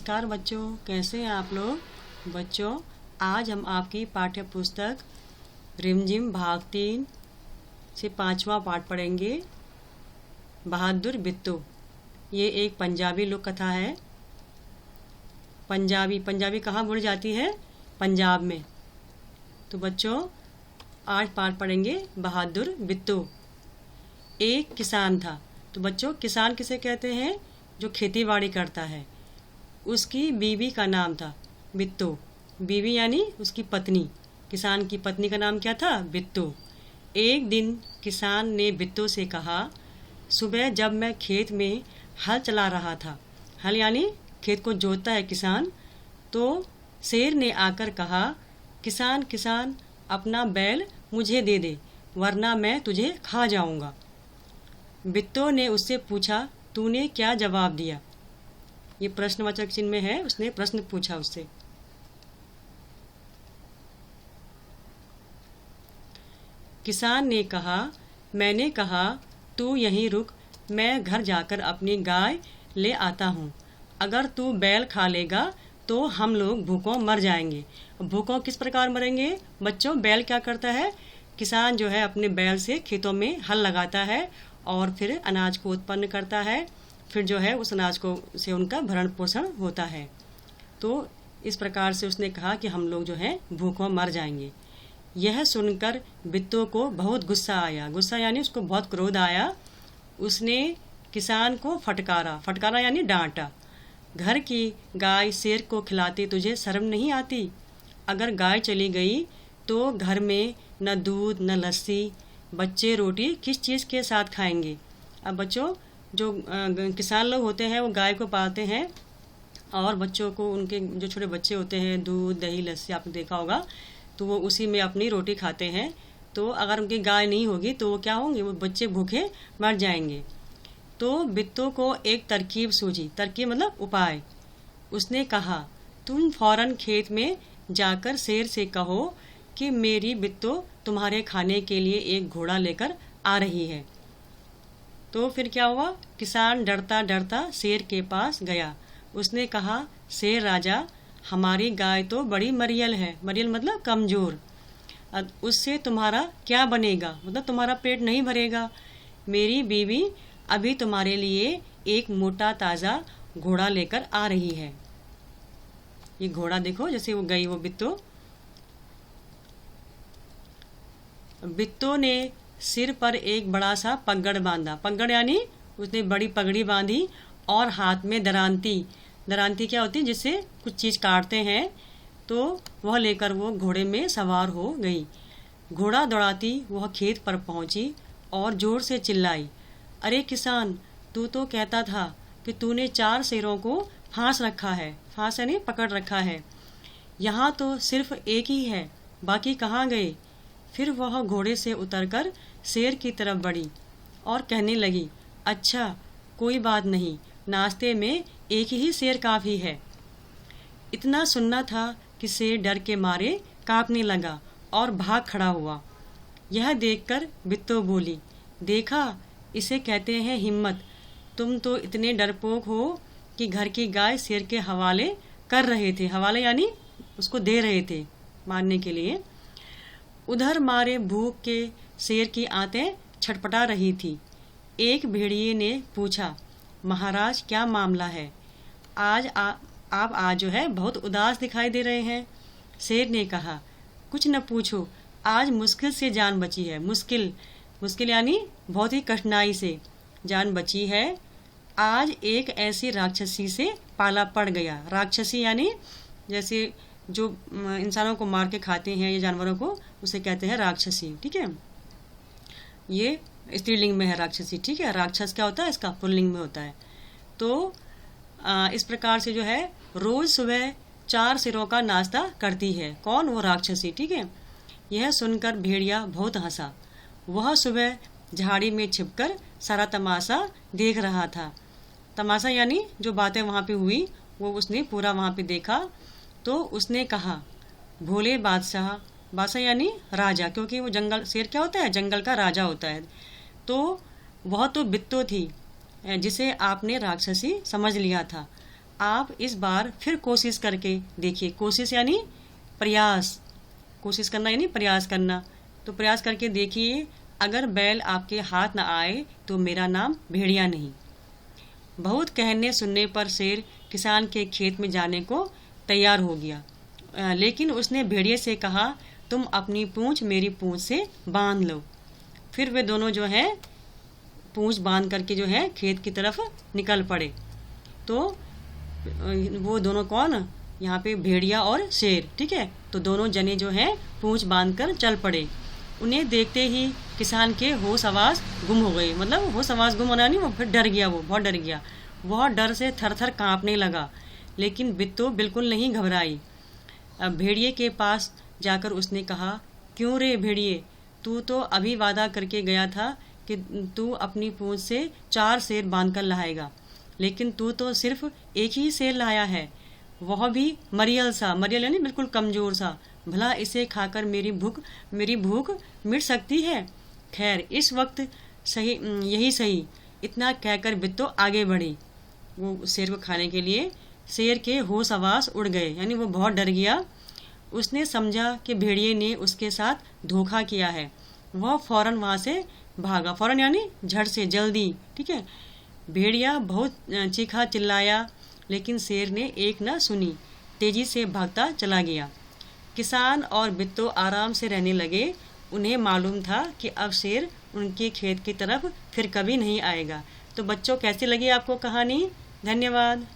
नमस्कार बच्चों, कैसे हैं आप लोग। बच्चों, आज हम आपकी पाठ्य पुस्तक रिमझिम भाग 3 से 5वां पाठ पढ़ेंगे। बहादुर बिट्टू। ये एक पंजाबी लोक कथा है। पंजाबी कहाँ बोली जाती है? पंजाब में। तो बच्चों, आज पाठ पढ़ेंगे बहादुर बिट्टू। एक किसान था। तो बच्चों, किसान किसे कहते हैं? जो खेती बाड़ी करता है। उसकी बीवी का नाम था बिट्टू। बीवी यानी उसकी पत्नी। किसान की पत्नी का नाम क्या था? बिट्टू। एक दिन किसान ने बिट्टू से कहा, सुबह जब मैं खेत में हल चला रहा था, हल यानी खेत को जोतता है किसान, तो शेर ने आकर कहा, किसान किसान अपना बैल मुझे दे दे, वरना मैं तुझे खा जाऊंगा। बिट्टू ने उससे पूछा, तूने क्या जवाब दिया? ये प्रश्नवाचक चिन्ह में है, उसने प्रश्न पूछा उससे। किसान ने कहा, मैंने कहा तू यहीं रुक, मैं घर जाकर अपनी गाय ले आता हूँ। अगर तू बैल खा लेगा तो हम लोग भूखों मर जाएंगे। भूखों किस प्रकार मरेंगे? बच्चों, बैल क्या करता है? किसान जो है अपने बैल से खेतों में हल लगाता है और फिर अनाज को उत्पन्न करता है। फिर जो है उस अनाज को से उनका भरण पोषण होता है। तो इस प्रकार से उसने कहा कि हम लोग जो है भूखों मर जाएंगे। यह सुनकर बिट्टू को बहुत गुस्सा आया। गुस्सा यानी उसको बहुत क्रोध आया। उसने किसान को फटकारा यानी डांटा। घर की गाय शेर को खिलाती तुझे शर्म नहीं आती? अगर गाय चली गई तो घर में न दूध न लस्सी, बच्चे रोटी किस चीज़ के साथ खाएंगे? अब बच्चों, जो किसान लोग होते हैं वो गाय को पालते हैं और बच्चों को, उनके जो छोटे बच्चे होते हैं, दूध दही लस्सी आपने देखा होगा, तो वो उसी में अपनी रोटी खाते हैं। तो अगर उनकी गाय नहीं होगी तो वो क्या होंगे? वो बच्चे भूखे मर जाएंगे। तो बिट्टू को एक तरकीब सूझी। तरकीब मतलब उपाय। उसने कहा, तुम फौरन खेत में जाकर शेर से कहो कि मेरी बिट्टू तुम्हारे खाने के लिए एक घोड़ा लेकर आ रही है। तो फिर क्या हुआ? किसान डरता डरता शेर के पास गया। उसने कहा, शेर राजा, हमारी गाय तो बड़ी मरियल है। मरियल मतलब कमज़ोर। उससे तुम्हारा क्या बनेगा? मतलब तुम्हारा पेट नहीं भरेगा। मेरी बीवी अभी तुम्हारे लिए एक मोटा ताज़ा घोड़ा लेकर आ रही है। ये घोड़ा देखो, जैसे वो गई वो बिट्टू ने सिर पर एक बड़ा सा पगड़ बांधा। पगड़ यानी उसने बड़ी पगड़ी बांधी और हाथ में दरांती क्या होती है? जिससे कुछ चीज़ काटते हैं। तो वह लेकर वो घोड़े में सवार हो गई। घोड़ा दौड़ाती वह खेत पर पहुंची और जोर से चिल्लाई, अरे किसान, तू तो कहता था कि तूने 4 शेरों को फांस रखा है। फांस यानी पकड़ रखा है। यहाँ तो सिर्फ एक ही है, बाकी कहाँ गए? फिर वह घोड़े से उतरकर शेर की तरफ बढ़ी और कहने लगी, अच्छा कोई बात नहीं, नाश्ते में एक ही शेर काफ़ी है। इतना सुनना था कि शेर डर के मारे कांपने लगा और भाग खड़ा हुआ। यह देखकर बिट्टू बोली, देखा, इसे कहते हैं हिम्मत। तुम तो इतने डरपोक हो कि घर की गाय शेर के हवाले कर रहे थे। हवाले यानी उसको दे रहे थे मारने के लिए। उधर मारे भूख के शेर की आंतें छटपटा रही थी। एक भेड़िए ने पूछा, महाराज क्या मामला है? आप आज जो है बहुत उदास दिखाई दे रहे हैं। शेर ने कहा, कुछ न पूछो, आज मुश्किल से जान बची है। मुश्किल यानी बहुत ही कठिनाई से जान बची है। आज एक ऐसी राक्षसी से पाला पड़ गया। राक्षसी यानी जैसे जो इंसानों को मार के खाते हैं, ये जानवरों को, उसे कहते हैं राक्षसी। ठीक है, ये स्त्रीलिंग में है राक्षसी। ठीक है, राक्षस क्या होता है? इसका पुल्लिंग में होता है। तो इस प्रकार से जो है रोज सुबह 4 शेरों का नाश्ता करती है। कौन? वो राक्षसी। ठीक है, यह सुनकर भेड़िया बहुत हंसा। वह सुबह झाड़ी में छिपकर सारा तमाशा देख रहा था। तमाशा यानी जो बातें वहाँ पे हुई वो उसने पूरा वहाँ पे देखा। तो उसने कहा, भोले बादशाह यानी राजा, क्योंकि वो जंगल, शेर क्या होता है? जंगल का राजा होता है। तो वह तो बिट्टू थी जिसे आपने राक्षसी समझ लिया था। आप इस बार फिर कोशिश करके देखिए। कोशिश यानी प्रयास, कोशिश करना यानी प्रयास करना। तो प्रयास करके देखिए, अगर बैल आपके हाथ न आए तो मेरा नाम भेड़िया नहीं। बहुत कहने सुनने पर शेर किसान के खेत में जाने को तैयार हो गया, लेकिन उसने भेड़िए से कहा, तुम अपनी पूंछ मेरी पूंछ से बांध लो। फिर वे दोनों जो है पूंछ बांध करके जो है खेत की तरफ निकल पड़े। तो वो दोनों कौन, यहाँ पे भेड़िया और शेर, ठीक है। तो दोनों जने जो हैं पूंछ बांध कर चल पड़े। उन्हें देखते ही किसान के होश आवाज़ गुम हो गई। मतलब होश आवाज़ गुम होना नहीं, वो फिर डर गया, वो बहुत डर गया। वह डर से थर थर काँपने लगा, लेकिन बिट्टू बिल्कुल नहीं घबराई। अब भेड़िए के पास जाकर उसने कहा, क्यों रे भेड़िए, तू तो अभी वादा करके गया था कि तू अपनी पूंछ से 4 शेर बांध कर लाएगा, लेकिन तू तो सिर्फ एक ही शेर लाया है, वह भी मरियल सा। मरियल यानी बिल्कुल कमज़ोर सा। भला इसे खाकर मेरी भूख मिट सकती है। खैर इस वक्त सही, यही सही। इतना कहकर बिट्टू आगे बढ़ी वो शेर को खाने के लिए। शेर के होश आवास उड़ गए, यानी वो बहुत डर गया। उसने समझा कि भेड़िए ने उसके साथ धोखा किया है। वह फौरन वहाँ से भागा। फौरन यानी झट से, जल्दी, ठीक है। भेड़िया बहुत चीखा चिल्लाया, लेकिन शेर ने एक न सुनी, तेजी से भागता चला गया। किसान और बिट्टू आराम से रहने लगे। उन्हें मालूम था कि अब शेर उनके खेत की तरफ फिर कभी नहीं आएगा। तो बच्चों, कैसी लगी आपको कहानी? धन्यवाद।